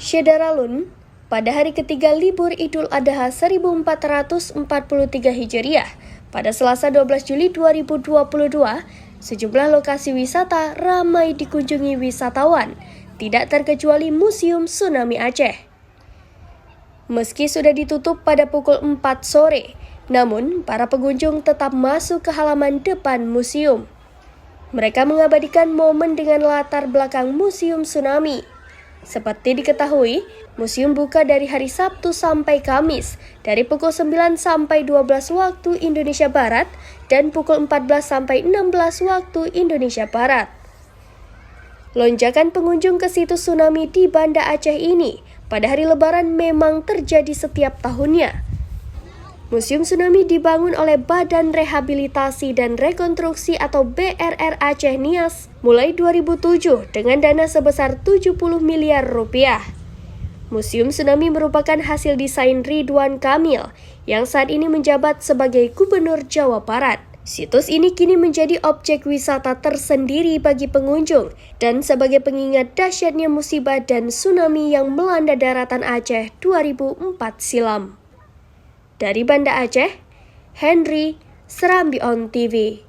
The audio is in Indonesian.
Syederalun, pada hari ketiga libur Idul Adha 1443 Hijriah, pada Selasa 12 Juli 2022, sejumlah lokasi wisata ramai dikunjungi wisatawan, tidak terkecuali Museum Tsunami Aceh. Meski sudah ditutup pada pukul 4 sore, namun para pengunjung tetap masuk ke halaman depan museum. Mereka mengabadikan momen dengan latar belakang Museum Tsunami. Seperti diketahui, museum buka dari hari Sabtu sampai Kamis, dari pukul 9 sampai 12 waktu Indonesia Barat dan pukul 14 sampai 16 waktu Indonesia Barat. Lonjakan pengunjung ke situs tsunami di Banda Aceh ini pada hari Lebaran memang terjadi setiap tahunnya. Museum Tsunami dibangun oleh Badan Rehabilitasi dan Rekonstruksi atau BRR Aceh Nias mulai 2007 dengan dana sebesar 70 miliar rupiah. Museum Tsunami merupakan hasil desain Ridwan Kamil yang saat ini menjabat sebagai Gubernur Jawa Barat. Situs ini kini menjadi objek wisata tersendiri bagi pengunjung dan sebagai pengingat dahsyatnya musibah dan tsunami yang melanda daratan Aceh 2004 silam. Dari Banda Aceh, Henry, Serambi On TV.